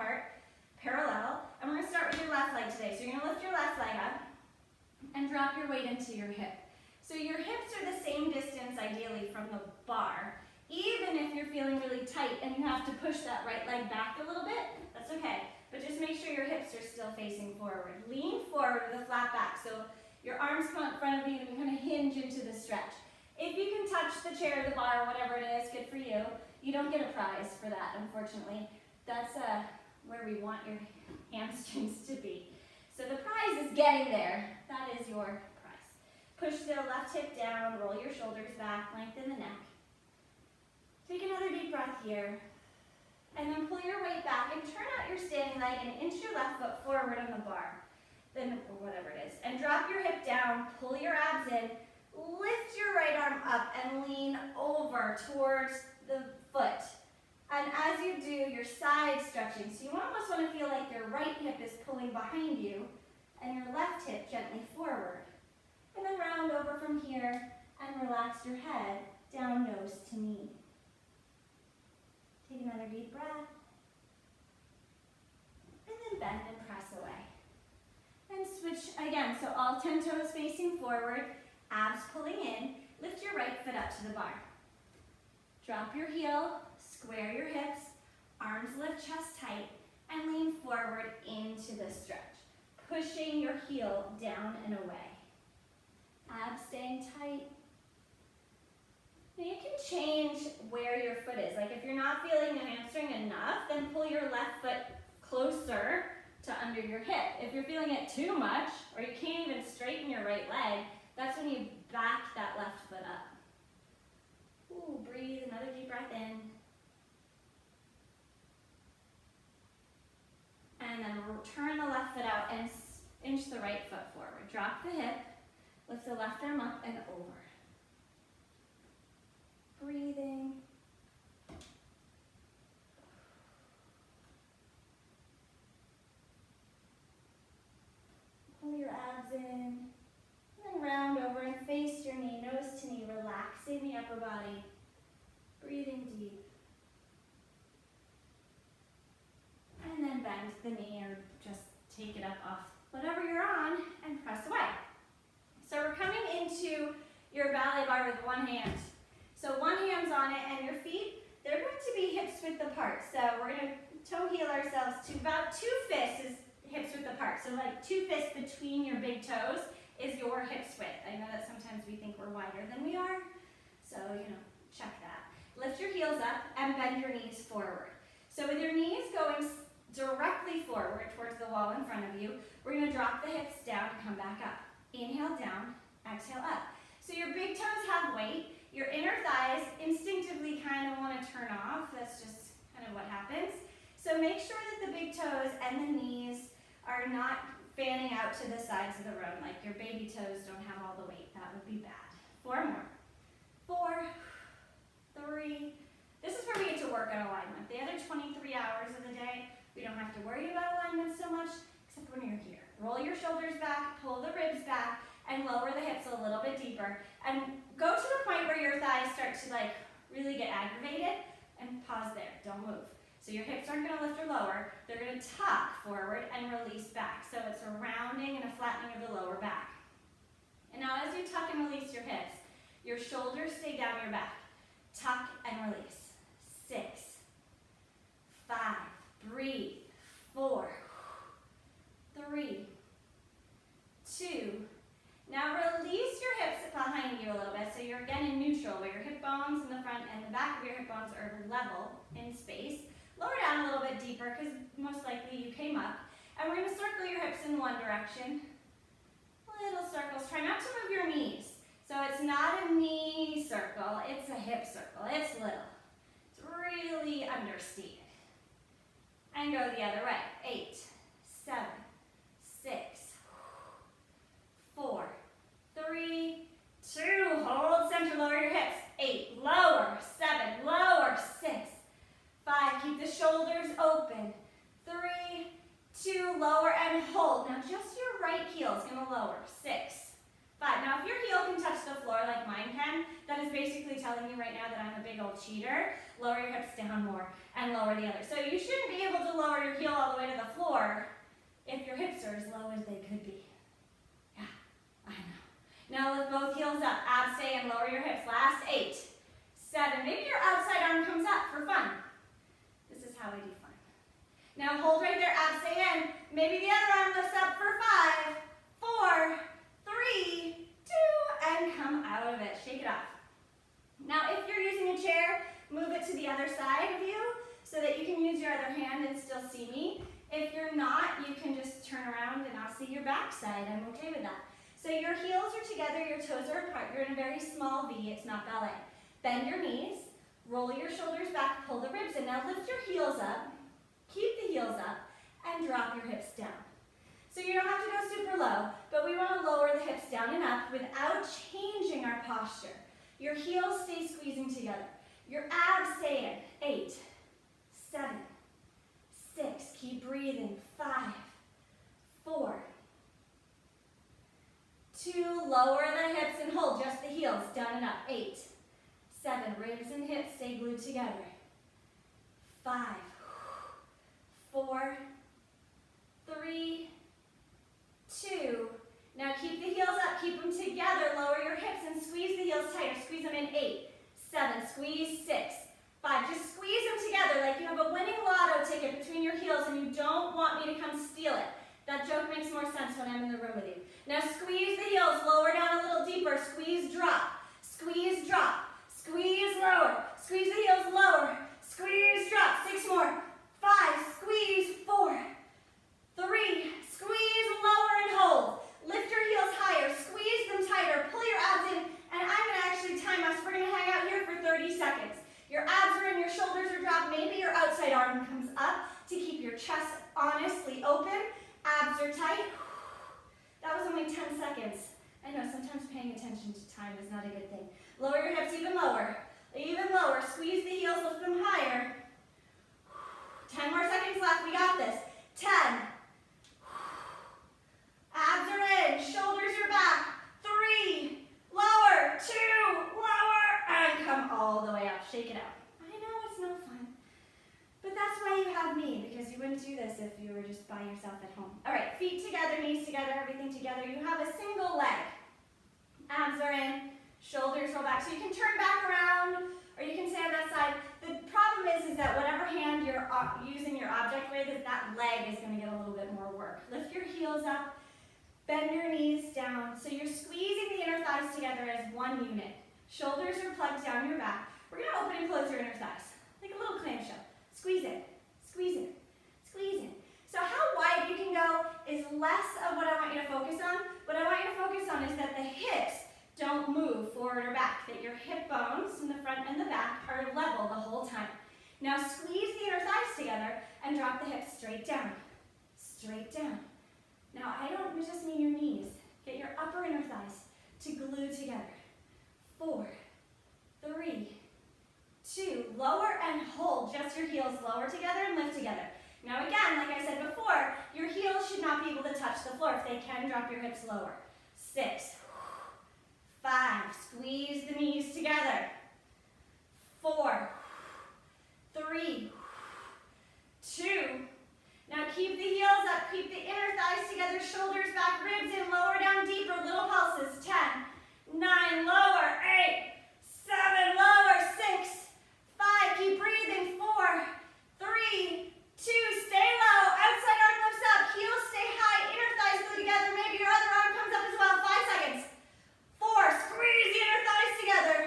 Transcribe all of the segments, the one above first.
apart, parallel. And we're gonna start with your left leg today. So you're gonna lift your left leg up and drop your weight into your hip. So your hips are the same distance, ideally, from the bar. Even if you're feeling really tight and you have to push that right leg back a little bit, that's okay. But just make sure your hips are still facing forward. Lean forward with a flat back. So your arms come out in front of you and we kind of hinge into the stretch. If you can touch the chair, the bar, whatever it is, good for you. You don't get a prize for that, unfortunately. That's where we want your hamstrings to be. So the prize is getting there. That is your prize. Push the left hip down, roll your shoulders back, lengthen the neck. Take another deep breath here. And then pull your weight back and turn out your standing leg and inch your left foot forward on the bar. Then, or whatever it is. And drop your hip down, pull your abs in, lift your right arm up and lean over towards the foot. And as you do, your side stretching. So you almost want to feel like your right hip is pulling behind you and your left hip gently forward. And then round over from here and relax your head down nose to knee. Take another deep breath. And then bend and press away. And switch again. So all 10 toes facing forward, abs pulling in. Lift your right foot up to the bar. Drop your heel, square your hips, arms lift chest tight, and lean forward into the stretch. Pushing your heel down and away. Abs staying tight. Now you can change where your foot is. Like if you're not feeling the hamstring enough, then pull your left foot closer to under your hip. If you're feeling it too much, or you can't even straighten your right leg, that's when you back that left foot up. Ooh, breathe, another deep breath in. And then turn the left foot out and inch the right foot forward. Drop the hip, lift the left arm up and over. Breathing. Pull your abs in. And then round over and face your knee, nose to knee, relaxing the upper body. Breathing deep. And then bend the knee or just take it up off whatever you're on and press away. So we're coming into your ballet bar with one hand. So one hand's on it and your feet, they're going to be hips width apart. So we're going to toe heel ourselves to about 2 fists is hips width apart. So like 2 fists between your big toes is your hips width. I know that sometimes we think we're wider than we are. So, check that. Lift your heels up and bend your knees forward. So with your knees going directly forward towards the wall in front of you, we're going to drop the hips down and come back up. Inhale down, exhale up. So your big toes have weight. Your inner thighs instinctively kind of want to turn off. That's just kind of what happens. So make sure that the big toes and the knees are not fanning out to the sides of the room, like your baby toes don't have all the weight. That would be bad. 4 more. 4, 3. This is where we get to work on alignment. The other 23 hours of the day, we don't have to worry about alignment so much, except when you're here. Roll your shoulders back, pull the ribs back, and lower the hips a little bit deeper. And go to the point where your thighs start to really get aggravated, and pause there, don't move. So your hips aren't gonna lift or lower, they're gonna tuck forward and release back. So it's a rounding and a flattening of the lower back. And now as you tuck and release your hips, your shoulders stay down your back. Tuck and release. 6, 5, breathe. 4, 3, 2. Now release your hips behind you a little bit, so you're again in neutral, where your hip bones in the front and the back of your hip bones are level in space. Lower down a little bit deeper, because most likely you came up. And we're going to circle your hips in one direction. Little circles. Try not to move your knees. So it's not a knee circle, it's a hip circle. It's little. It's really understated. And go the other way. 8, 7, 6, 4, 3, 2. Hold center, lower your hips. 8, lower. 7, lower. 6, 5. Keep the shoulders open. 3, 2, lower and hold. Now just your right heel is going to lower. 6, 5. Now if your heel can touch the floor like mine can, that is basically telling you right now that I'm a big old cheater. lower your hips down more, and lower the other. So you shouldn't be able to lower your heel all the way to the floor if your hips are as low as they could be. Yeah, I know. Now lift both heels up, abs stay in, lower your hips. Last 8, 7, maybe your outside arm comes up for fun. This is how I do fun. Now hold right there, abs stay in. Maybe the other arm lifts up for 5, 4, 3, 2, and come out of it. Shake it off. Now if you're using a chair, move it to the other side of you so that you can use your other hand and still see me. If you're not, you can just turn around and I'll see your back side. I'm okay with that. So your heels are together, your toes are apart. You're in a very small V, it's not ballet. Bend your knees, roll your shoulders back, pull the ribs in. Now lift your heels up, keep the heels up, and drop your hips down. So you don't have to go super low, but we want to lower the hips down and up without changing our posture. Your heels stay squeezing together. Your abs stay in. 8, 7, 6, keep breathing. 5, 4, 2, lower the hips and hold just the heels, down and up. 8, 7, ribs and hips stay glued together. 5, 4, 3, 2. Now keep the heels up, keep them together, lower your hips and squeeze the heels tighter. Squeeze them in. 8, 7, squeeze 6, 5. Just squeeze them together like you have a winning lotto ticket between your heels and you don't want me to come steal it. That joke makes more sense when I'm in the room with you. Now squeeze the heels, lower down a little deeper. Squeeze, drop, squeeze, drop, squeeze, lower, squeeze the heels, lower, squeeze, drop. 6 more. 5, squeeze, 4, 3, squeeze, lower and hold. Lift your heels higher, squeeze them tighter, pull your abs in, and I'm going to actually time us. We're going to hang out here for 30 seconds. Your abs are in, your shoulders are dropped, maybe your outside arm comes up to keep your chest honestly open. Abs are tight. That was only 10 seconds. I know sometimes paying attention to time is not a good thing. Lower your hips even lower. Even lower. Squeeze the heels, lift them higher. 10 more seconds left. We got this. 10. Abs are in. Shoulders are back. 3. Lower. 2. Lower. And come all the way up. Shake it out. I know it's no fun. But that's why you have me, because you wouldn't do this if you were just by yourself at home. All right, feet together, knees together, everything together. You have a single leg. Abs are in, shoulders roll back. So you can turn back around, or you can stay on that side. The problem is that whatever hand you're using your object with, that leg is going to get a little bit more work. Lift your heels up, bend your knees down. So you're squeezing the inner thighs together as one unit. Shoulders are plugged down your back. We're going to open and close your inner thighs, like a little clamshell. Squeeze it, squeeze it, squeeze it. So how wide you can go is less of what I want you to focus on. What I want you to focus on is that the hips don't move forward or back, that your hip bones in the front and the back are level the whole time. Now squeeze the inner thighs together and drop the hips straight down, straight down. Now I don't just mean your knees. Get your upper inner thighs to glue together. 4, 3, 2, lower and hold, just your heels lower together and lift together. Now again, like I said before, your heels should not be able to touch the floor. If they can, drop your hips lower. 6, 5, squeeze the knees together. 4, 3, 2, now keep the heels up, keep the inner thighs together, shoulders back, ribs in, lower down deeper, little pulses. 10, 9, lower, 8, 7, lower, 6, 5, keep breathing. 4, 3, 2, stay low. Outside arm lifts up. Heels stay high. Inner thighs glue together. Maybe your other arm comes up as well. 5 seconds. 4, squeeze the inner thighs together.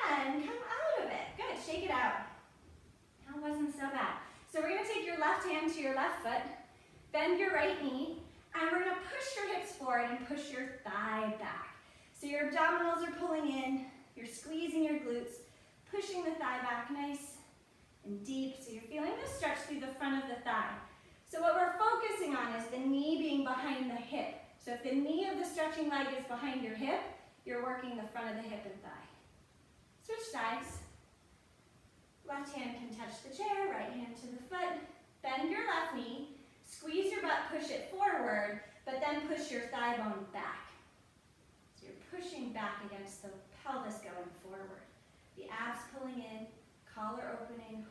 And come out of it. Good, shake it out. That wasn't so bad. So we're going to take your left hand to your left foot, bend your right knee, and we're going to push your hips forward and push your thigh back. So your abdominals are pulling in, you're squeezing your glutes, pushing the thigh back nice and deep, so you're feeling the stretch through the front of the thigh. So what we're focusing on is the knee being behind the hip. So if the knee of the stretching leg is behind your hip, you're working the front of the hip and thigh. Switch sides. Left hand can touch the chair, right hand to the foot. Bend your left knee, squeeze your butt, push it forward, but then push your thigh bone back. So you're pushing back against the pelvis going forward. The abs pulling in, collar opening.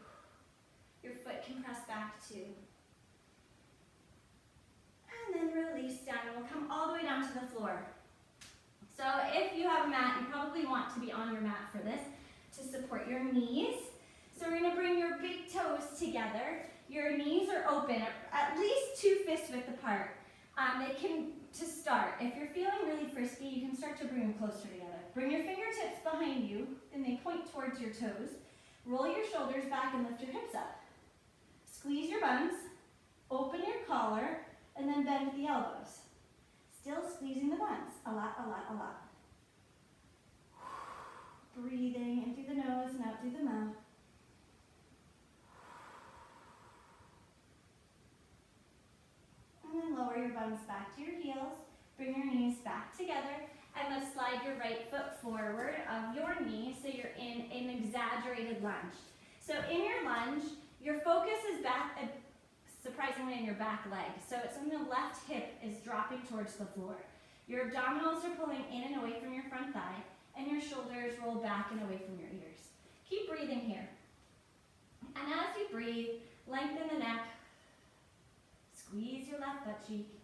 Your foot can press back too. And then release down, and we'll come all the way down to the floor. So if you have a mat, you probably want to be on your mat for this to support your knees. So we're gonna bring your big toes together. Your knees are open, at least 2 fist width apart. To start, if you're feeling really frisky, you can start to bring them closer together. Bring your fingertips behind you, and they point towards your toes. Roll your shoulders back and lift your hips up. Squeeze your buns, open your collar, and then bend the elbows. Still squeezing the buns, a lot, a lot, a lot. Breathing in through the nose and out through the mouth. And then lower your buns back to your heels. Bring your knees back together. And let's slide your right foot forward of your knee so you're in an exaggerated lunge. So in your lunge, your focus is back, surprisingly, in your back leg. So it's on the left hip is dropping towards the floor. Your abdominals are pulling in and away from your front thigh, and your shoulders roll back and away from your ears. Keep breathing here. And as you breathe, lengthen the neck. Squeeze your left butt cheek.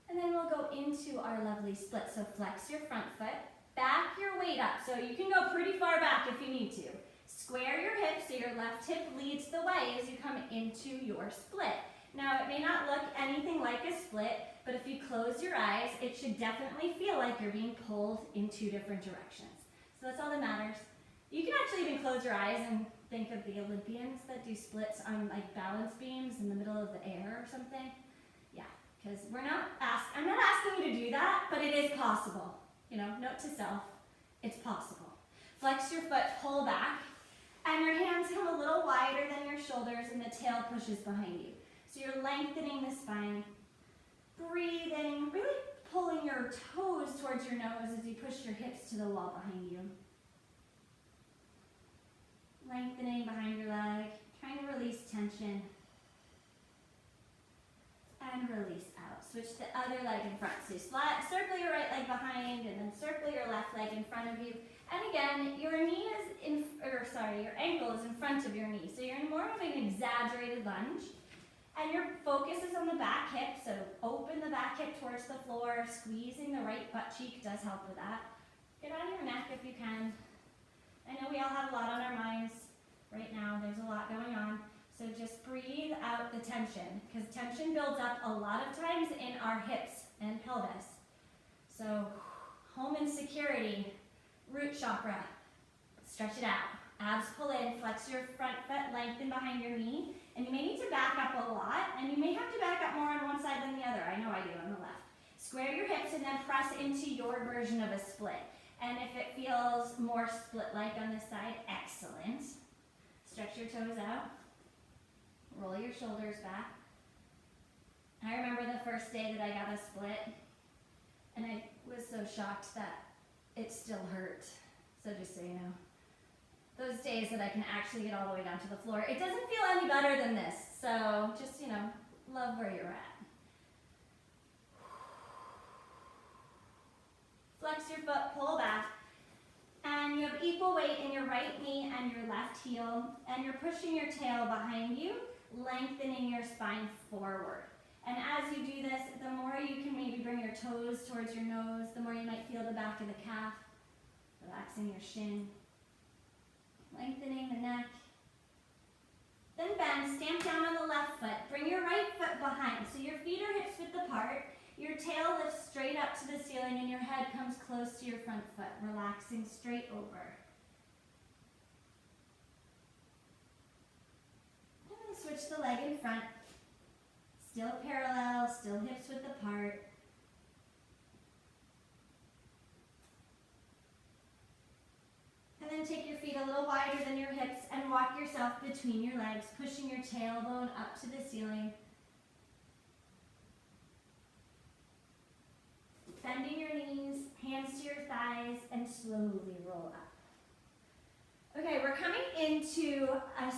And then we'll go into our lovely split. So flex your front foot, back your weight up. So you can go pretty far back if you need to. Square your hips so your left hip leads the way as you come into your split. Now it may not look anything like a split, but if you close your eyes, it should definitely feel like you're being pulled in 2 different directions. So that's all that matters. You can actually even close your eyes and think of the Olympians that do splits on like balance beams in the middle of the air or something. Yeah, because I'm not asking you to do that, but it is possible. You know, note to self, it's possible. Flex your foot, pull back, and your hands come a little wider than your shoulders and the tail pushes behind you. So you're lengthening the spine, breathing, really pulling your toes towards your nose as you push your hips to the wall behind you. Lengthening behind your leg, trying to release tension. And release out. Switch the other leg in front. So circle your right leg behind and then circle your left leg in front of you. And again, your ankle is in front of your knee. So you're in more of an exaggerated lunge. And your focus is on the back hip. So open the back hip towards the floor. Squeezing the right butt cheek does help with that. Get on your neck if you can. I know we all have a lot on our minds right now. There's a lot going on. So just breathe out the tension, because tension builds up a lot of times in our hips and pelvis. So home insecurity, root chakra, stretch it out. Abs pull in, flex your front foot, lengthen behind your knee. And you may need to back up a lot, and you may have to back up more on one side than the other. I know I do on the left. Square your hips and then press into your version of a split. And if it feels more split-like on this side, excellent. Stretch your toes out. Roll your shoulders back. I remember the first day that I got a split, and I was so shocked that it still hurt. So just so you know, those days that I can actually get all the way down to the floor, it doesn't feel any better than this. So just, love where you're at. Flex your foot, pull back, and you have equal weight in your right knee and your left heel, and you're pushing your tail behind you, lengthening your spine forward. And as you do this, the more you can maybe bring your toes towards your nose, the more you might feel the back of the calf, relaxing your shin, lengthening the neck. Then bend, stamp down on the left foot, bring your right foot behind, so your feet are hips width apart. Your tail lifts straight up to the ceiling and your head comes close to your front foot, relaxing straight over. And then switch the leg in front. Still parallel, still hips width apart. And then take your feet a little wider than your hips and walk yourself between your legs, pushing your tailbone up to the ceiling. Bending your knees, hands to your thighs, and slowly roll up. Okay, we're coming into a